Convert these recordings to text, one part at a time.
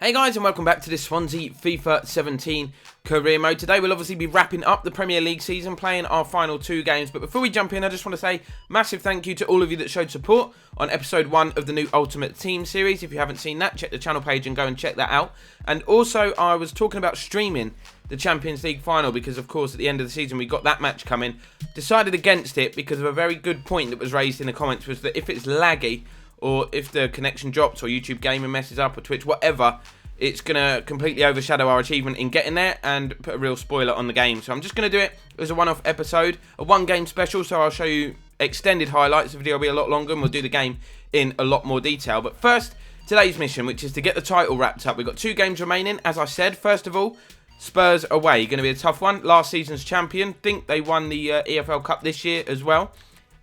Hey guys, and welcome back to this Swansea FIFA 17 career mode. Today we'll obviously be wrapping up the Premier League season, playing our final two games. But before we jump in, I just want to say massive thank you to all of you that showed support on episode 1 of the new Ultimate Team series. If you haven't seen that, check the channel page and go and check that out. And also, I was talking about streaming the Champions League final because, of course, at the end of the season we got that match coming. Decided against it because of a very good point that was raised in the comments, was that if it's laggy, or if the connection drops, or YouTube gaming messes up, or Twitch, whatever, it's going to completely overshadow our achievement in getting there and put a real spoiler on the game. So I'm just going to do it as a one-off episode, a one-game special, so I'll show you extended highlights. The video will be a lot longer and we'll do the game in a lot more detail. But first, today's mission, which is to get the title wrapped up. We've got 2 games remaining, as I said. First of all, Spurs away. Going to be a tough one. Last season's champion. Think they won the EFL Cup this year as well.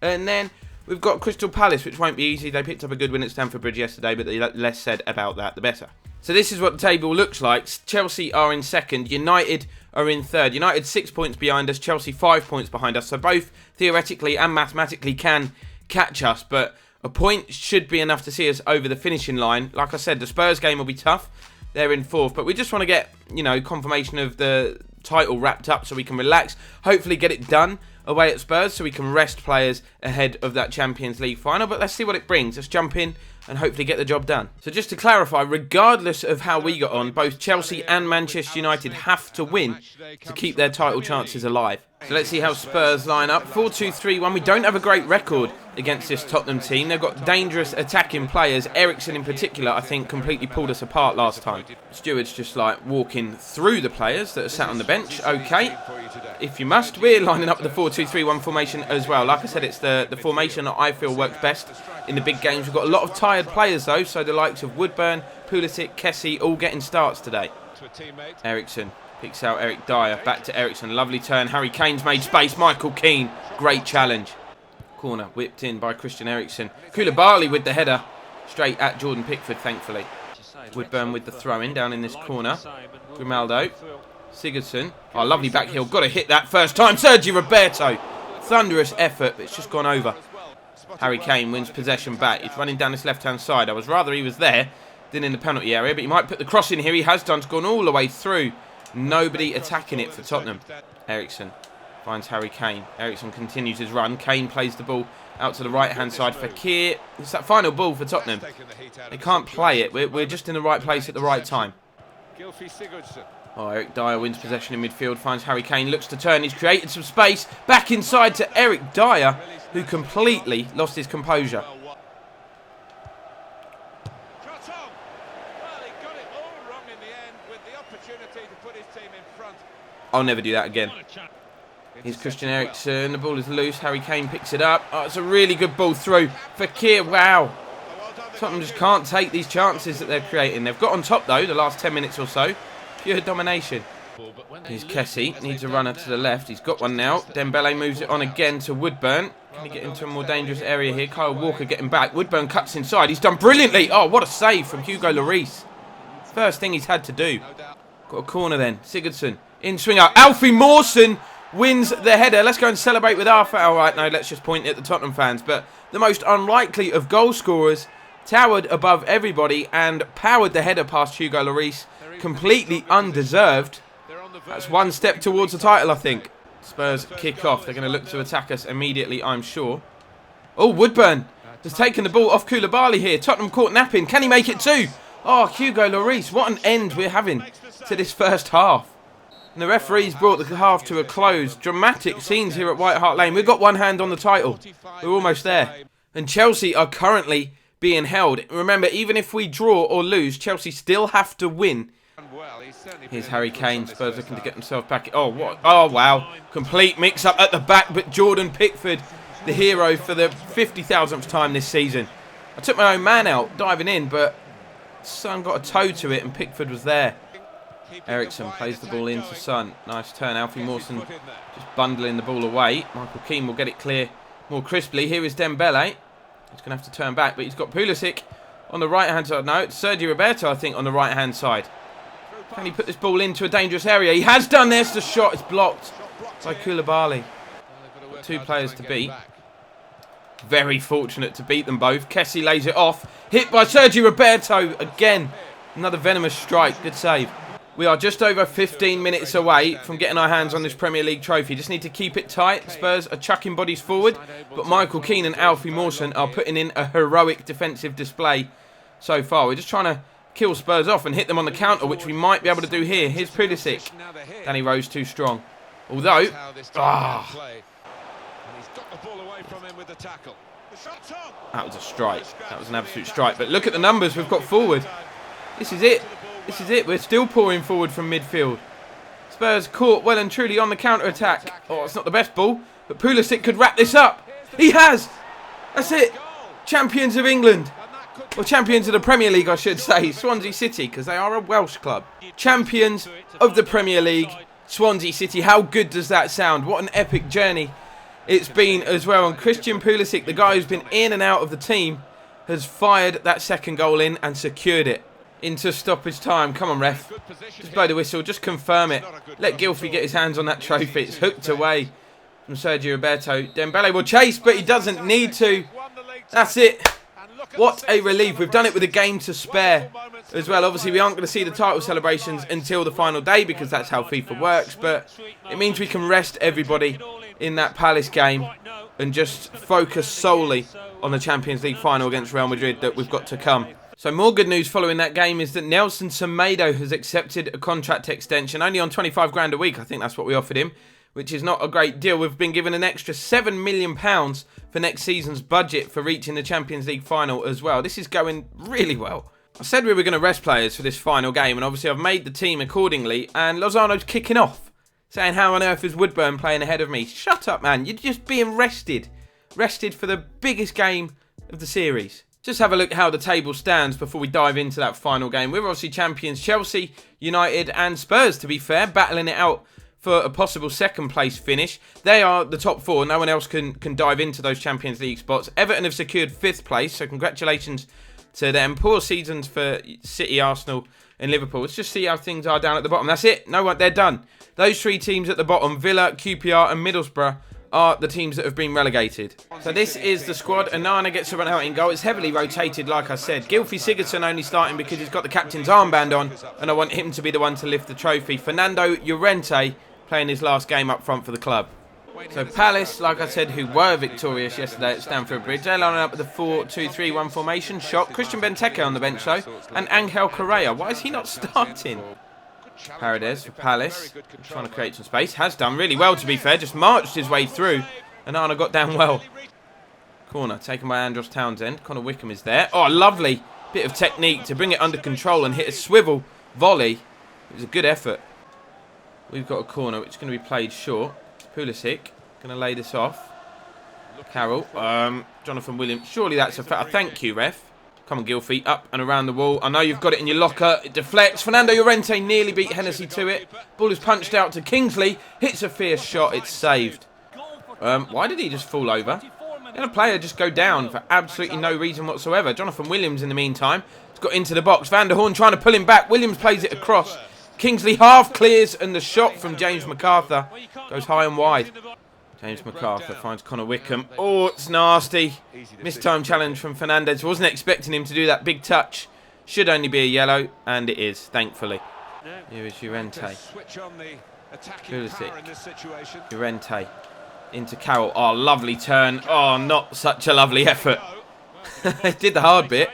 And then we've got Crystal Palace, which won't be easy. They picked up a good win at Stamford Bridge yesterday, but the less said about that, the better. So this is what the table looks like. Chelsea are in second. United are in third. United 6 points behind us. Chelsea 5 points behind us. So both theoretically and mathematically can catch us. But a point should be enough to see us over the finishing line. Like I said, the Spurs game will be tough. They're in fourth. But we just want to get, confirmation of the title wrapped up so we can relax. Hopefully get it done away at Spurs so we can rest players ahead of that Champions League final. But let's see what it brings. Let's jump in and hopefully get the job done. So just to clarify, regardless of how we got on, both Chelsea and Manchester United have to win to keep their title chances alive. So let's see how Spurs line up. 4-2-3-1. We don't have a great record against this Tottenham team. They've got dangerous attacking players. Eriksen in particular, I think, completely pulled us apart last time. Stewart's just like walking through the players that are sat on the bench. Okay, if you must. We're lining up the 4-2-3-1 formation as well. Like I said, it's the formation that I feel works best in the big games. We've got a lot of tired players though, so the likes of Woodburn, Pulisic, Kessie all getting starts today. Eriksen picks out Eric Dyer, back to Eriksen, lovely turn. Harry Kane's made space. Michael Keane, great challenge. Corner whipped in by Christian Eriksen. Koulibaly with the header, straight at Jordan Pickford, thankfully. Woodburn with the throw in down in this corner. Grimaldo, Sigurdsson. Oh, lovely back heel, got to hit that first time. Sergio Roberto, thunderous effort, but it's just gone over. Harry Kane wins possession back. He's running down this left-hand side. I was rather he was there than in the penalty area, but he might put the cross in here. He has done. It's gone all the way through. Nobody attacking it for Tottenham. Eriksen finds Harry Kane. Eriksen continues his run. Kane plays the ball out to the right-hand side for Keir. It's that final ball for Tottenham. They can't play it. We're just in the right place at the right time. Oh, Eric Dyer wins possession in midfield. Finds Harry Kane. Looks to turn. He's created some space. Back inside to Eric Dyer, who completely lost his composure. I'll never do that again. Here's Christian Eriksen. The ball is loose. Harry Kane picks it up. Oh, it's a really good ball through for Keir. Wow. Tottenham just can't take these chances that they're creating. They've got on top, though, the last 10 minutes or so. Pure domination. Here's Kessie. Needs a runner to the left. He's got one now. Dembele moves it on again to Woodburn. Can he get into a more dangerous area here? Kyle Walker getting back. Woodburn cuts inside. He's done brilliantly. Oh, what a save from Hugo Lloris. First thing he's had to do. Got a corner then. Sigurdsson. In swing out. Alfie Mawson wins the header. Let's go and celebrate with Arthur. All right, no, let's just point at the Tottenham fans. But the most unlikely of goal scorers towered above everybody and powered the header past Hugo Lloris. Completely undeserved. That's one step towards the title, I think. Spurs kick off. They're going to look to attack us immediately, I'm sure. Oh, Woodburn has taken the ball off Koulibaly here. Tottenham caught napping. Can he make it too? Oh, Hugo Lloris. What an end we're having to this first half. And the referees brought the half to a close. Dramatic scenes here at White Hart Lane. We've got one hand on the title. We're almost there. And Chelsea are currently being held. Remember, even if we draw or lose, Chelsea still have to win. Here's Harry Kane. Spurs looking to get themselves back. Oh, what? Oh, wow. Complete mix-up at the back, but Jordan Pickford, the hero for the 50,000th time this season. I took my own man out, diving in, but Son got a toe to it, and Pickford was there. Eriksen plays the ball into Son. Nice turn. Alfie Mawson just bundling the ball away. Michael Keane will get it clear more crisply. Here is Dembele. He's going to have to turn back, but he's got Pulisic on the right-hand side. No, it's Sergio Roberto, I think, on the right-hand side. Can he put this ball into a dangerous area? He has done this. The shot is blocked by Koulibaly. Got 2 players to beat. Very fortunate to beat them both. Kessie lays it off. Hit by Sergio Roberto again. Another venomous strike. Good save. We are just over 15 minutes away from getting our hands on this Premier League trophy. Just need to keep it tight. Spurs are chucking bodies forward, but Michael Keane and Alfie Mawson are putting in a heroic defensive display so far. We're just trying to kill Spurs off and hit them on the counter, which we might be able to do here. Here's Pulisic. Danny Rose too strong. Although, that was a strike. That was an absolute strike. But look at the numbers we've got forward. This is it. This is it. We're still pouring forward from midfield. Spurs caught well and truly on the counter-attack. Oh, it's not the best ball, but Pulisic could wrap this up. He has. That's it. Champions of England. Or champions of the Premier League, I should say. Swansea City, because they are a Welsh club. Champions of the Premier League. Swansea City. How good does that sound? What an epic journey it's been as well. And Christian Pulisic, the guy who's been in and out of the team, has fired that second goal in and secured it into stoppage time. Come on, ref. Just blow the whistle. Just confirm it. Let Gylfi get his hands on that trophy. It's hooked away from Sergio Roberto. Dembele will chase, but he doesn't need to. That's it. What a relief. We've done it with a game to spare as well. Obviously, we aren't going to see the title celebrations until the final day because that's how FIFA works. But it means we can rest everybody in that Palace game and just focus solely on the Champions League final against Real Madrid that we've got to come. So more good news following that game is that Nelson Semedo has accepted a contract extension, only on 25 grand a week. I think that's what we offered him, which is not a great deal. We've been given an extra £7 million for next season's budget for reaching the Champions League final as well. This is going really well. I said we were going to rest players for this final game, and obviously I've made the team accordingly, and Lozano's kicking off, saying how on earth is Woodburn playing ahead of me? Shut up, man. You're just being rested. Rested for the biggest game of the series. Just have a look how the table stands before we dive into that final game. We're obviously champions Chelsea, United and Spurs, to be fair, battling it out for a possible second place finish. They are the top four. No one else can dive into those Champions League spots. Everton have secured 5th place, so congratulations to them. Poor seasons for City, Arsenal and Liverpool. Let's just see how things are down at the bottom. That's it. No one, they're done. Those 3 teams at the bottom, Villa, QPR and Middlesbrough, are the teams that have been relegated. So this is the squad. Onana gets to run out in goal. It's heavily rotated, like I said. Gylfi Sigurdsson only starting because he's got the captain's armband on, and I want him to be the one to lift the trophy. Fernando Llorente playing his last game up front for the club. So Palace, like I said, who were victorious yesterday at Stamford Bridge, they're lining up with the 4-2-3-1 formation. Shock. Christian Benteke on the bench though, and Angel Correa. Why is he not starting? Paredes for Palace, trying to create some space. Has done really well, to be fair. Just marched his way through. And Anna got down well. Corner taken by Andros Townsend. Connor Wickham is there. Oh, lovely bit of technique to bring it under control and hit a swivel volley. It was a good effort. We've got a corner which is going to be played short. Pulisic going to lay this off. Carroll. Jonathan Williams. Surely that's a foul. Thank you, ref. Come on, Gylfi, up and around the wall. I know you've got it in your locker. It deflects. Fernando Llorente nearly beat Hennessy to it. Ball is punched out to Kingsley. Hits a fierce shot. It's saved. Why did he just fall over? He had a player just go down for absolutely no reason whatsoever. Jonathan Williams, in the meantime, has got into the box. Van der Horn trying to pull him back. Williams plays it across. Kingsley half clears, and the shot from James MacArthur goes high and wide. James MacArthur finds Connor Wickham. Oh, it's nasty. Missed time challenge from Fernandez. Wasn't expecting him to do that big touch. Should only be a yellow, and it is, thankfully. Here is Llorente. Pulisic. Llorente. Into Carroll. Oh, lovely turn. Oh, not such a lovely effort. Did the hard bit.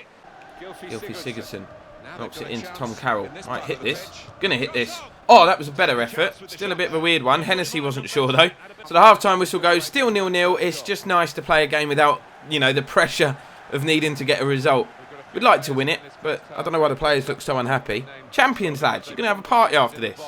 Gylfi Sigurdsson knocks it into Tom Carroll. Right, hit this. Gonna hit this. Oh, that was a better effort. Still a bit of a weird one. Hennessy wasn't sure, though. So the half-time whistle goes. Still 0-0. It's just nice to play a game without, you know, the pressure of needing to get a result. We'd like to win it, but I don't know why the players look so unhappy. Champions, lads. You're going to have a party after this.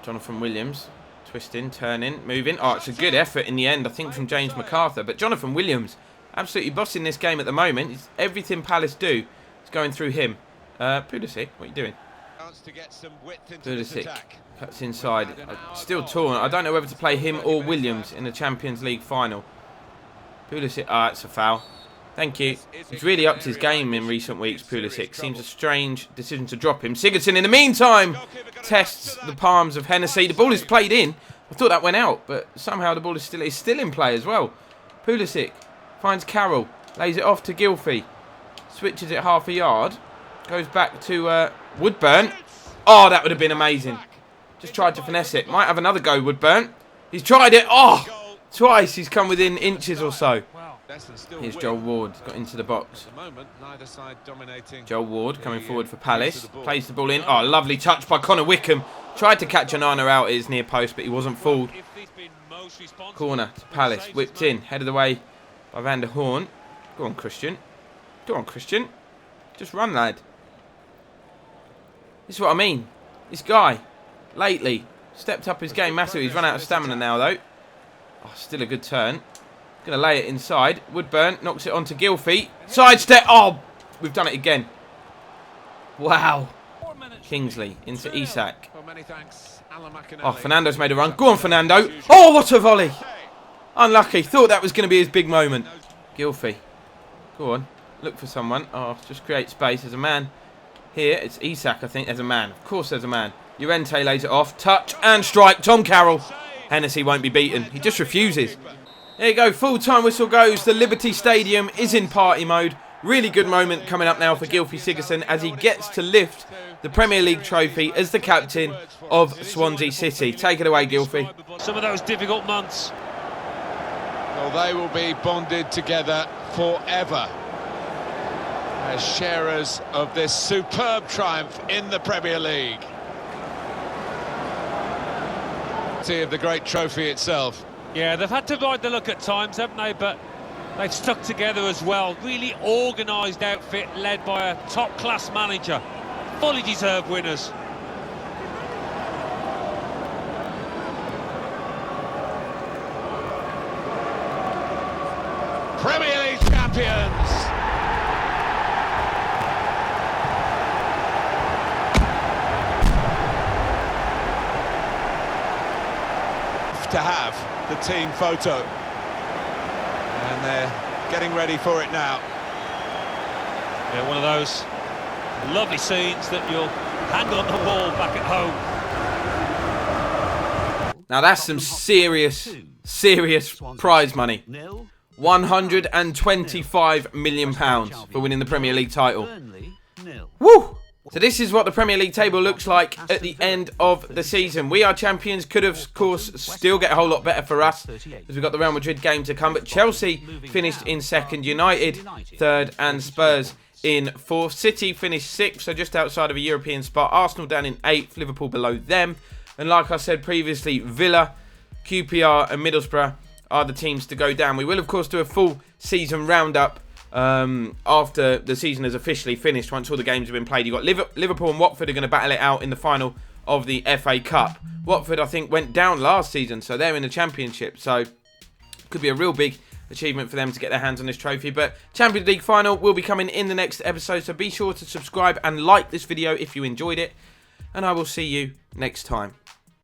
Jonathan Williams. Twisting, turning, moving. Oh, it's a good effort in the end, I think, from James MacArthur. But Jonathan Williams, absolutely bossing this game at the moment. It's everything Palace do is going through him. Pulisic, what are you doing? Pulisic cuts inside. Still torn. I don't know whether to play him or Williams in the Champions League final. Pulisic, it's a foul. Thank you. He's really upped his game in recent weeks, Pulisic. Seems a strange decision to drop him. Sigurdsson, in the meantime, tests the palms of Hennessy. The ball is played in. I thought that went out, but somehow the ball is still in play as well. Pulisic finds Carroll. Lays it off to Gylfi. Switches it half a yard. Goes back to Woodburn. Oh, that would have been amazing. Just tried to finesse it. Might have another go, Woodburn. He's tried it. Oh, twice he's come within inches or so. Here's Joel Ward. Got into the box. Joel Ward coming forward for Palace. Plays the ball in. Oh, lovely touch by Connor Wickham. Tried to catch Onana out at his near post, but he wasn't fooled. Corner to Palace. Whipped in. Headed away by Van der Horn. Go on, Christian. Go on, Christian. Just run, lad. This is what I mean. This guy, lately, stepped up his game massively. He's run out of stamina now, though. Oh, still a good turn. Going to lay it inside. Woodburn knocks it onto Gylfi. Sidestep. Oh, we've done it again. Wow. Kingsley into Isak. Oh, Fernando's made a run. Go on, Fernando. Oh, what a volley. Unlucky. Thought that was going to be his big moment. Gylfi. Go on. Look for someone. Oh, just create space. There's a man. Here, it's Isak, I think. There's a man. Of course there's a man. Llorente lays it off. Touch and strike. Tom Carroll. Hennessy won't be beaten. He just refuses. There you go. Full-time whistle goes. The Liberty Stadium is in party mode. Really good moment coming up now for Gylfi Sigurdsson as he gets to lift the Premier League trophy as the captain of Swansea City. Take it away, Gylfi. Some of those difficult months. Well, they will be bonded together forever as sharers of this superb triumph in the Premier League. Of the great trophy itself. Yeah, they've had to ride the look at times, haven't they? But they've stuck together as well. Really organised outfit led by a top-class manager. Fully deserved winners. Premier League champions. To have the team photo, and they're getting ready for it now. Yeah, one of those lovely scenes that you'll hang on the wall back at home. Now that's some serious prize money. £125 million for winning the Premier League title. Woo! So this is what the Premier League table looks like at the end of the season. We are champions. Could have, of course, still get a whole lot better for us as we've got the Real Madrid game to come. But Chelsea finished in second, United third, and Spurs in fourth. City finished sixth, so just outside of a European spot. Arsenal down in eighth, Liverpool below them. And like I said previously, Villa, QPR and Middlesbrough are the teams to go down. We will, of course, do a full season roundup after the season has officially finished, once all the games have been played. You've got Liverpool and Watford are going to battle it out in the final of the FA Cup. Watford, I think, went down last season, so they're in the Championship. So could be a real big achievement for them to get their hands on this trophy. But Champions League final will be coming in the next episode, so be sure to subscribe and like this video if you enjoyed it. And I will see you next time.